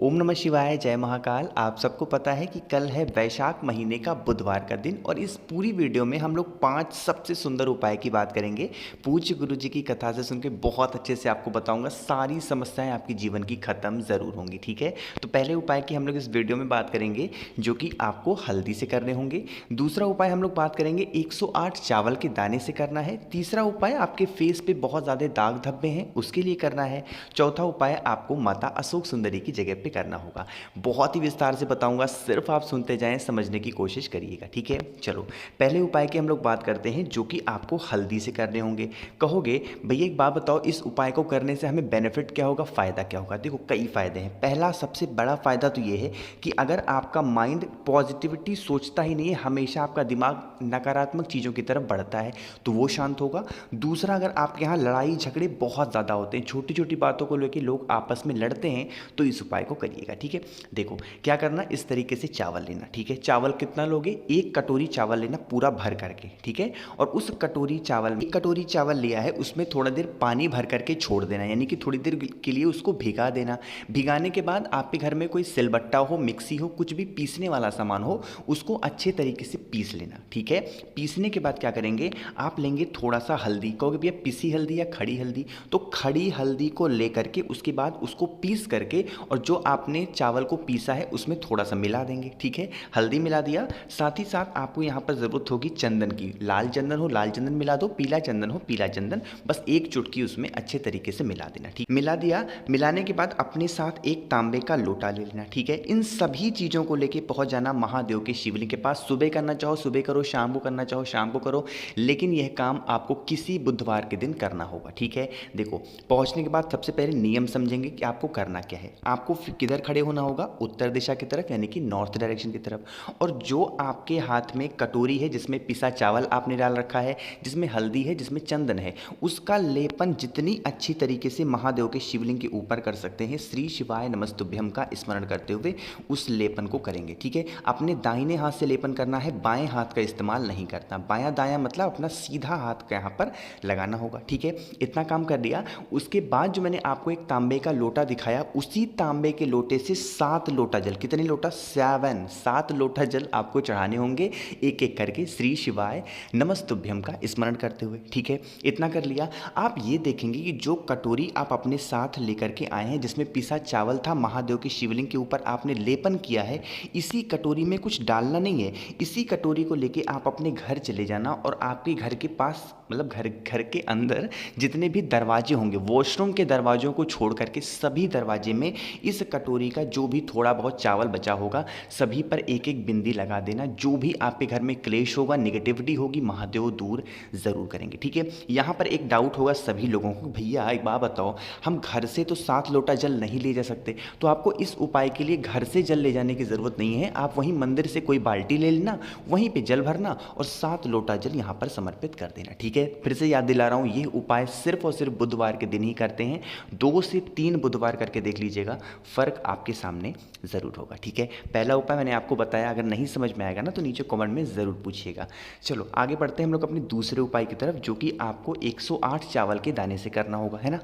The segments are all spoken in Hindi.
ओम नमः शिवाय, जय महाकाल। आप सबको पता है कि कल है वैशाख महीने का बुधवार का दिन और इस पूरी वीडियो में हम लोग 5 सबसे सुंदर उपाय की बात करेंगे। पूज्य गुरु जी की कथा से सुन के बहुत अच्छे से आपको बताऊंगा, सारी समस्याएं आपकी जीवन की खत्म ज़रूर होंगी। ठीक है, तो पहले उपाय की हम लोग इस वीडियो में बात करेंगे जो कि आपको हल्दी से करने होंगे। दूसरा उपाय हम लोग बात करेंगे 108 चावल के दाने से करना है। तीसरा उपाय आपके फेस पे बहुत ज़्यादा दाग धब्बे हैं उसके लिए करना है। चौथा उपाय आपको माता अशोक सुंदरी की जगह पे करना होगा। बहुत ही विस्तार से बताऊंगा, सिर्फ आप सुनते जाएं, समझने की कोशिश करिएगा। ठीक है, चलो पहले उपाय की हम लोग बात करते हैं जो कि आपको हल्दी से करने होंगे। कहोगे भैया एक बात बताओ, इस उपाय को करने से हमें बेनिफिट क्या होगा, फ़ायदा क्या होगा? देखो कई फ़ायदे हैं। पहला सबसे बड़ा फ़ायदा तो ये है कि अगर आपका माइंड पॉजिटिविटी सोचता ही नहीं है, हमेशा आपका दिमाग नकारात्मक चीज़ों की तरफ बढ़ता है, तो वो शांत होगा। दूसरा, अगर आपके यहाँ लड़ाई झगड़े बहुत ज़्यादा होते हैं, छोटी छोटी बातों को लेकर लोग आपस में लड़ते हैं, तो इस उपाय को करिएगा। ठीक है, देखो क्या करना, इस तरीके से चावल लेना। ठीक है, चावल कितना लोगे? 1 कटोरी चावल लेना पूरा भर करके। ठीक है, और उस कटोरी चावल में 1 कटोरी चावल लिया है, उसमें थोड़ा देर पानी भर करके छोड़ देना, यानी कि थोड़ी देर के लिए उसको भिगा देना। भिगाने के बाद आपके घर में कोई सिलबट्टा हो, मिक्सी हो, कुछ भी पीसने वाला सामान हो, उसको अच्छे तरीके से पीस लेना। ठीक है, पीसने के बाद क्या करेंगे, आप लेंगे थोड़ा सा हल्दी। कहोगे भैया पिसी हल्दी या खड़ी हल्दी? तो खड़ी हल्दी को लेकर के उसके बाद उसको पीस करके और जो आपने चावल को पीसा है उसमें थोड़ा सा मिला देंगे। ठीक है, हल्दी मिला दिया, साथ ही साथ आपको यहाँ पर ज़रूरत होगी चंदन की। लाल चंदन हो लाल चंदन मिला दो, पीला चंदन हो पीला चंदन, बस 1 चुटकी उसमें अच्छे तरीके से मिला देना। ठीक, मिला दिया। मिलाने के बाद अपने साथ एक तांबे का लोटा ले लेना। ठीक है, इन सभी चीज़ों को लेके पहुँच जाना महादेव के शिवलिंग के पास। सुबह करना चाहो सुबह करो, शाम को करना चाहो शाम को करो, लेकिन यह काम आपको किसी बुधवार के दिन करना होगा। ठीक है, देखो पहुँचने के बाद सबसे पहले नियम समझेंगे कि आपको करना क्या है। आपको किधर खड़े होना होगा? उत्तर दिशा की तरफ, यानी कि नॉर्थ डायरेक्शन की तरफ। और जो आपके हाथ में कटोरी है जिसमें पिसा चावल आपने डाल रखा है, जिसमें हल्दी है, जिसमें चंदन है, उसका लेपन जितनी अच्छी तरीके से महादेव के शिवलिंग के ऊपर कर सकते हैं, श्री शिवाय नमस्तुभ्यम का स्मरण करते हुए उस लेपन को करेंगे। ठीक है, अपने दाहिने हाथ से लेपन करना है, बाएं हाथ का इस्तेमाल नहीं करना। बायां दायां मतलब अपना सीधा हाथ का यहाँ पर लगाना होगा। ठीक है, इतना काम कर दिया। उसके बाद जो मैंने आपको एक तांबे का लोटा दिखाया, उसी तांबे के लोटे से 7 लोटा जल, कितने लोटा? 7 लोटा जल आपको चढ़ाने होंगे, एक एक करके श्री शिवाय नमस्तुभ्यम का स्मरण करते हुए। ठीक है, इतना कर लिया। आप ये देखेंगे कि जो कटोरी आप अपने साथ लेकर के आए हैं, जिसमें पिसा चावल था, महादेव के शिवलिंग के ऊपर आपने लेपन किया है, इसी कटोरी में कुछ डालना नहीं है। इसी कटोरी को लेके आप अपने घर चले जाना और आपके घर के पास, मतलब घर के अंदर जितने भी दरवाजे होंगे, वॉशरूम के दरवाजों को छोड़ करके सभी दरवाजे में इस कटोरी का जो भी थोड़ा बहुत चावल बचा होगा, सभी पर एक एक बिंदी लगा देना। जो भी आपके घर में क्लेश होगा, निगेटिविटी होगी, महादेव दूर ज़रूर करेंगे। ठीक है, यहाँ पर एक डाउट होगा सभी लोगों को, भैया एक बात बताओ, हम घर से तो 7 लोटा जल नहीं ले जा सकते, तो आपको इस उपाय के लिए घर से जल ले जाने की ज़रूरत नहीं है। आप वहीं मंदिर से कोई बाल्टी ले लेना, वहीं पर जल भरना और 7 लोटा जल यहाँ पर समर्पित कर देना। ठीक है, फिर से याद दिला रहा हूँ, ये उपाय सिर्फ और सिर्फ बुधवार के दिन ही करते हैं। 2 से 3 बुधवार करके देख लीजिएगा, फ़र्क आपके सामने ज़रूर होगा। ठीक है, पहला उपाय मैंने आपको बताया, अगर नहीं समझ में आएगा ना तो नीचे कमेंट में ज़रूर पूछिएगा। चलो आगे बढ़ते हैं हम लोग अपने दूसरे उपाय की तरफ, जो कि आपको 108 चावल के दाने से करना होगा, है ना।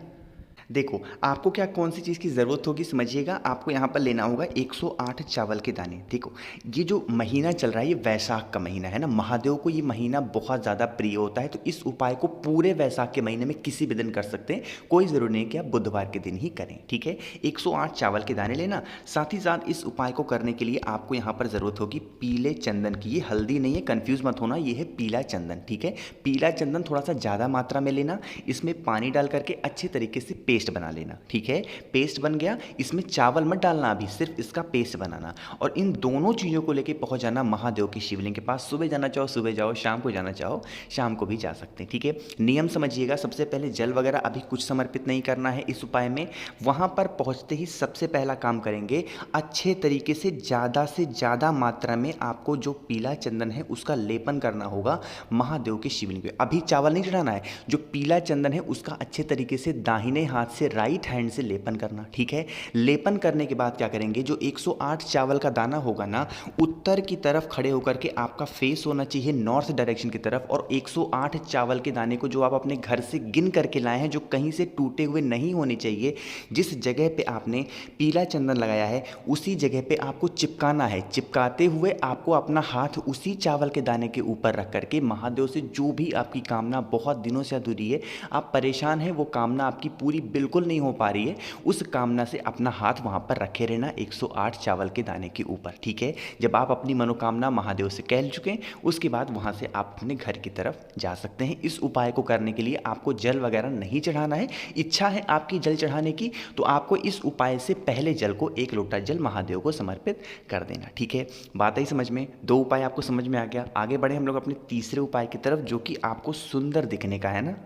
देखो आपको क्या कौन सी चीज़ की ज़रूरत होगी, समझिएगा। आपको यहाँ पर लेना होगा 108 चावल के दाने। देखो ये जो महीना चल रहा है, ये वैशाख का महीना है ना, महादेव को ये महीना बहुत ज़्यादा प्रिय होता है, तो इस उपाय को पूरे वैशाख के महीने में किसी भी दिन कर सकते हैं, कोई ज़रूरी नहीं कि आप बुधवार के दिन ही करें। ठीक है, 108 चावल के दाने लेना। साथ ही साथ इस उपाय को करने के लिए आपको यहाँ पर ज़रूरत होगी पीले चंदन की। ये हल्दी नहीं है, कन्फ्यूज़ मत होना, ये है पीला चंदन। ठीक है, पीला चंदन थोड़ा सा ज़्यादा मात्रा में लेना, इसमें पानी डाल करके अच्छे तरीके से पेस्ट बना लेना। ठीक है, पेस्ट बन गया, इसमें चावल मत डालना, अभी सिर्फ इसका पेस्ट बनाना। और इन दोनों चीज़ों को लेके पहुंच जाना महादेव के शिवलिंग के पास। सुबह जाना चाहो सुबह जाओ, शाम को जाना चाहो शाम को भी जा सकते हैं। ठीक है, नियम समझिएगा। सबसे पहले जल वगैरह अभी कुछ समर्पित नहीं करना है इस उपाय में। वहां पर पहुंचते ही सबसे पहला काम करेंगे, अच्छे तरीके से ज़्यादा मात्रा में आपको जो पीला चंदन है उसका लेपन करना होगा महादेव के शिवलिंग पे। अभी चावल नहीं चढ़ाना है, जो पीला चंदन है उसका अच्छे तरीके से दाहिने हाथ हाथ से राइट हैंड से लेपन करना। ठीक है, लेपन करने के बाद क्या करेंगे, जो 108 चावल का दाना होगा ना, उत्तर की तरफ खड़े होकर के आपका फेस होना चाहिए नॉर्थ डायरेक्शन की तरफ, और 108 चावल के दाने को जो आप अपने घर से गिन करके लाए हैं, जो कहीं से टूटे हुए नहीं होने चाहिए, जिस जगह पे आपने पीला चंदन लगाया है उसी जगह पे आपको चिपकाना है। चिपकाते हुए आपको अपना हाथ उसी चावल के दाने के ऊपर रख करके महादेव से जो भी आपकी कामना बहुत दिनों से अधूरी है, आप परेशान हैं, वो कामना आपकी पूरी बिल्कुल नहीं हो पा रही है, उस कामना से अपना हाथ वहाँ पर रखे रहना 108 चावल के दाने के ऊपर। ठीक है, जब आप अपनी मनोकामना महादेव से कह चुके उसके बाद वहाँ से आप अपने घर की तरफ जा सकते हैं। इस उपाय को करने के लिए आपको जल वगैरह नहीं चढ़ाना है। इच्छा है आपकी जल चढ़ाने की तो आपको इस उपाय से पहले जल को 1 लोटा जल महादेव को समर्पित कर देना। ठीक है, बात आई समझ में, 2 उपाय आपको समझ में आ गया। आगे बढ़े हम लोग अपने तीसरे उपाय की तरफ, जो कि आपको सुंदर दिखने का है ना।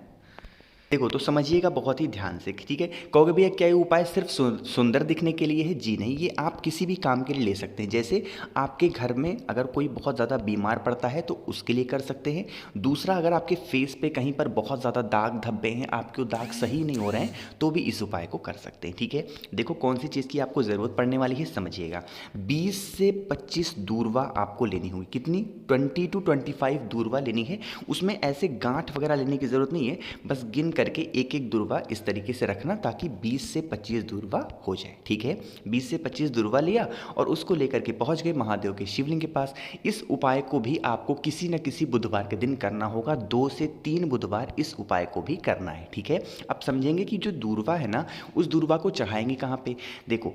देखो तो समझिएगा बहुत ही ध्यान से। ठीक है, कहोगे भैया क्या ये उपाय सिर्फ सुंदर दिखने के लिए है? जी नहीं, ये आप किसी भी काम के लिए ले सकते हैं। जैसे आपके घर में अगर कोई बहुत ज़्यादा बीमार पड़ता है तो उसके लिए कर सकते हैं। दूसरा, अगर आपके फेस पे कहीं पर बहुत ज़्यादा दाग धब्बे हैं, आपके दाग सही नहीं हो रहे हैं, तो भी इस उपाय को कर सकते हैं। ठीक है, देखो कौन सी चीज़ की आपको ज़रूरत पड़ने वाली है समझिएगा। 20 से 25 दूर्वा आपको लेनी होगी। कितनी? 20 to 25 दूर्वा लेनी है। उसमें ऐसे गांठ वगैरह लेने की ज़रूरत नहीं है, बस गिन करके एक एक दुर्वा इस तरीके से रखना ताकि 20 से 25 दुर्वा हो जाए। ठीक है, 20 से 25 दुर्वा लिया और उसको लेकर के पहुंच गए महादेव के शिवलिंग के पास। इस उपाय को भी आपको किसी न किसी बुधवार के दिन करना होगा। 2 से 3 बुधवार इस उपाय को भी करना है। ठीक है, अब समझेंगे कि जो दुर्वा है ना, उस दुर्वा को चढ़ाएंगे कहाँ पे। देखो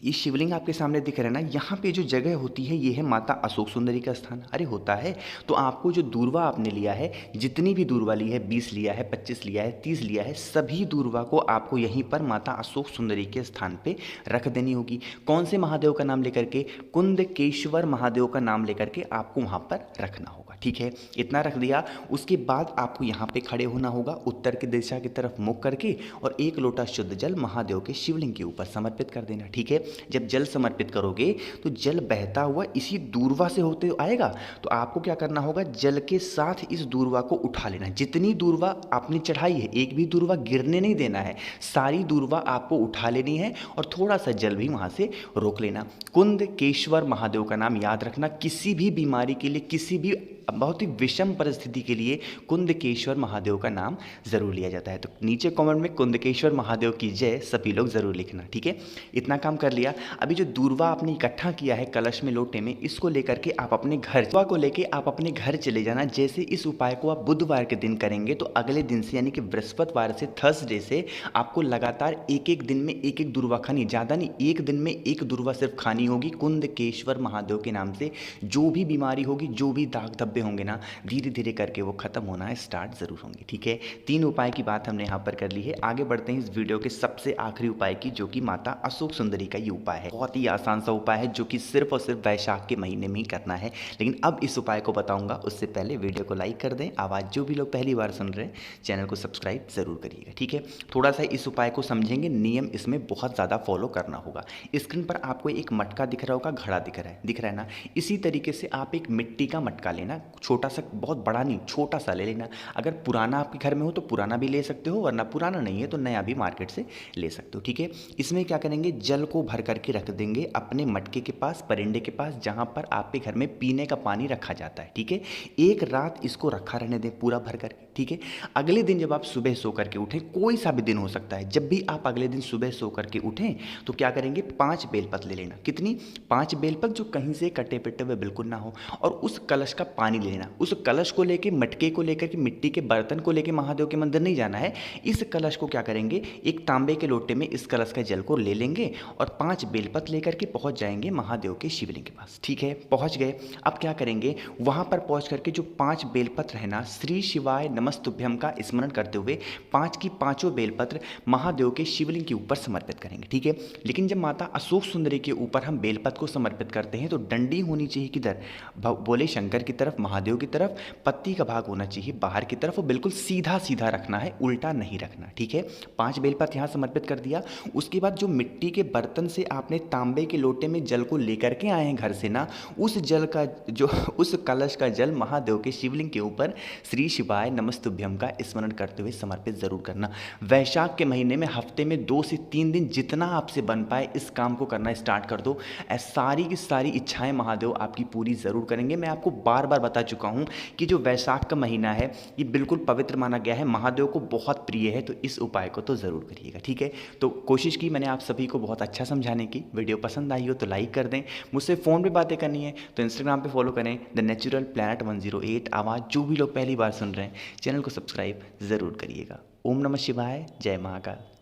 ये शिवलिंग आपके सामने दिख रहा है ना, यहाँ पे जो जगह होती है ये है माता अशोक सुंदरी का स्थान। अरे होता है, तो आपको जो दूर्वा आपने लिया है, जितनी भी दूर्वा ली है, 20 लिया है, 25 लिया है, 30 लिया है, सभी दूर्वा को आपको यहीं पर माता अशोक सुंदरी के स्थान पे रख देनी होगी। कौन से महादेव का नाम लेकर के? कुंदकेश्वर महादेव का नाम लेकर के आपको वहाँ पर रखना होगा। ठीक है, इतना रख दिया। उसके बाद आपको यहाँ पे खड़े होना होगा उत्तर की दिशा की तरफ मुख करके, और 1 लोटा शुद्ध जल महादेव के शिवलिंग के ऊपर समर्पित कर देना। ठीक है, जब जल समर्पित करोगे तो जल बहता हुआ इसी दूर्वा से होते आएगा, तो आपको क्या करना होगा, जल के साथ इस दूर्वा को उठा लेना। जितनी दूर्वा आपने चढ़ाई है, एक भी दूर्वा गिरने नहीं देना है, सारी दूर्वा आपको उठा लेनी है और थोड़ा सा जल भी वहाँ से रोक लेना। कुंदकेश्वर महादेव का नाम याद रखना। किसी भी बीमारी के लिए, किसी भी बहुत ही विषम परिस्थिति के लिए कुंदकेश्वर महादेव का नाम जरूर लिया जाता है। तो नीचे कमेंट में कुंदकेश्वर महादेव की जय सभी लोग जरूर लिखना। ठीक है, इतना काम कर लिया। अभी जो दूर्वा आपने इकट्ठा किया है कलश में, लोटे में, इसको लेकर के आप अपने घर को लेके आप अपने घर चले जाना। जैसे इस उपाय को आप बुधवार के दिन करेंगे तो अगले दिन से यानी कि बृहस्पतिवार से थर्सडे से आपको लगातार एक एक दिन में एक एक दूर्वा खानी, ज़्यादा नहीं, एक दिन में एक दूर्वा सिर्फ खानी होगी कुंदकेश्वर महादेव के नाम से। जो भी बीमारी होगी, जो भी दाग धब्बे होंगे ना, धीरे धीरे करके वो खत्म होना स्टार्ट जरूर होंगे। ठीक है, 3 उपाय की बात हमने यहाँ पर कर ली है। आगे बढ़ते हैं इस वीडियो के सबसे आखिरी उपाय की, जो कि माता अशोक सुंदरी का ये उपाय है। बहुत ही आसान सा उपाय है जो कि सिर्फ और सिर्फ वैशाख के महीने में ही करना है। लेकिन अब इस उपाय को बताऊंगा उससे पहले वीडियो को लाइक कर दें। आवाज़ जो भी लोग पहली बार सुन रहे हैं चैनल को सब्सक्राइब जरूर करिएगा। ठीक है, थोड़ा सा इस उपाय को समझेंगे। नियम इसमें बहुत ज़्यादा फॉलो करना होगा। स्क्रीन पर आपको एक मटका दिख रहा होगा, घड़ा दिख रहा है ना। इसी तरीके से आप एक मिट्टी का मटका लेना, छोटा सा, बहुत बड़ा नहीं, छोटा सा ले लेना। अगर पुराना आपके घर में हो तो पुराना भी ले सकते हो, वरना पुराना नहीं है तो नया भी मार्केट से ले सकते हो। ठीक है, इसमें क्या करेंगे, जल को भर करके रख देंगे अपने मटके के पास, परिंदे के पास, जहां पर आपके घर में पीने का पानी रखा जाता है। ठीक है, एक रात इसको रखा रहने दें पूरा भर करके। ठीक है, अगले दिन जब आप सुबह सो करके उठें, कोई सा भी दिन हो सकता है, जब भी आप अगले दिन सुबह सो करके उठें तो क्या करेंगे, 5 बेलपत्र ले लेना। कितनी? 5 बेलपत्र, जो कहीं से कटे पिटे हुए बिल्कुल ना हो। और उस कलश का पानी ले लेना। उस कलश को लेके, मटके को लेकर के, मिट्टी के बर्तन को लेके महादेव के मंदिर नहीं जाना है। इस कलश को क्या करेंगे, एक तांबे के लोटे में इस कलश का जल को ले लेंगे और 5 बेलपत्र लेकर के पहुंच जाएंगे महादेव के शिवलिंग के पास। ठीक है, पहुंच गए। अब क्या करेंगे, वहां पर पहुंच करके जो 5 बेलपत्र है ना, श्री शिवाय नमस्तुभ्यम का स्मरण करते हुए 5 की पांचों बेलपत्र महादेव के शिवलिंग के ऊपर समर्पित करेंगे। ठीक है, लेकिन जब माता अशोक सुंदरी के ऊपर हम बेलपत्र को समर्पित करते हैं तो डंडी होनी चाहिए किधर, बोले शंकर की तरफ, महादेव की तरफ। पत्ती का भाग होना चाहिए बाहर की तरफ, वो बिल्कुल सीधा सीधा रखना है, उल्टा नहीं रखना। ठीक है, 5 बेलपत्र यहाँ समर्पित कर दिया। उसके बाद जो मिट्टी के बर्तन से आपने तांबे के लोटे में जल को लेकर के आए हैं घर से ना, उस जल का, जो उस कलश का जल महादेव के शिवलिंग के ऊपर श्री शिवाय नमस्तुभ्यम नमस्तुभ्यम का स्मरण करते हुए समर्पित ज़रूर करना। वैशाख के महीने में हफ्ते में 2 से 3 दिन जितना आपसे बन पाए इस काम को करना स्टार्ट कर दो। सारी की सारी इच्छाएं महादेव आपकी पूरी ज़रूर करेंगे। मैं आपको बार बार बता चुका हूँ कि जो वैशाख का महीना है ये बिल्कुल पवित्र माना गया है, महादेव को बहुत प्रिय है, तो इस उपाय को तो ज़रूर करिएगा। ठीक है, तो कोशिश की मैंने आप सभी को बहुत अच्छा समझाने की। वीडियो पसंद आई हो तो लाइक कर दें। मुझसे फ़ोन पे बातें करनी है तो इंस्टाग्राम पे फॉलो करें द नेचुरल प्लैनेट 108 आवाज़। जो भी लोग पहली बार सुन रहे हैं चैनल को सब्सक्राइब ज़रूर करिएगा। ओम नमः शिवाय, जय महाकाल।